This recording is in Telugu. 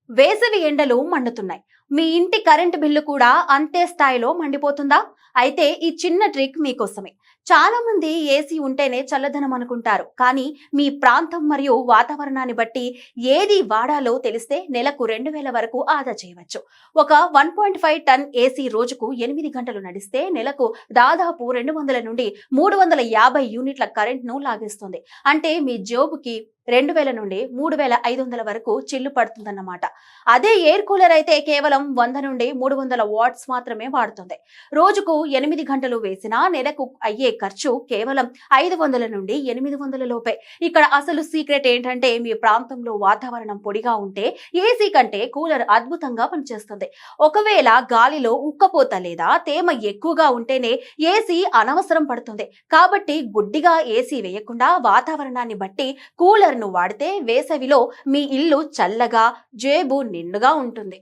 వేసవి ఎండలు మండుతున్నాయి. మీ ఇంటి కరెంటు బిల్లు కూడా అంతే స్థాయిలో మండిపోతుందా? అయితే ఈ చిన్న ట్రిక్ మీకోసమే. చాలా మంది ఏసీ ఉంటేనే చల్లదనం అనుకుంటారు. కానీ మీ ప్రాంతం మరియు వాతావరణాన్ని బట్టి ఏది వాడాలో తెలిస్తే నెలకు 2000 వరకు ఆదా చేయవచ్చు. ఒక 1.5 టన్ ఏసీ రోజుకు 8 గంటలు నడిస్తే నెలకు దాదాపు 200 నుండి 350 యూనిట్ల కరెంట్ను లాగేస్తుంది. అంటే మీ జోబుకి 2000 నుండి 3500 వరకు చిల్లు పడుతుందన్నమాట. అదే ఎయిర్ కూలర్ అయితే కేవలం 100 నుండి 300 వాట్స్ మాత్రమే వాడుతుంది. రోజుకు 8 గంటలు వేసినా నెలకు అయ్యే ఖర్చు కేవలం 500 నుండి 800 లోపే. ఇక్కడ అసలు సీక్రెట్ ఏంటంటే మీ ప్రాంతంలో వాతావరణం పొడిగా ఉంటే ఏసీ కంటే కూలర్ అద్భుతంగా పనిచేస్తుంది. ఒకవేళ గాలిలో ఉక్కపోత లేదా తేమ ఎక్కువగా ఉంటేనే ఏసీ అనవసరం పడుతుంది. కాబట్టి గుడ్డిగా ఏసీ వేయకుండా వాతావరణాన్ని బట్టి కూలర్ ను వాడితే వేసవిలో మీ ఇల్లు చల్లగా, జేబు నిండుగా ఉంటుంది.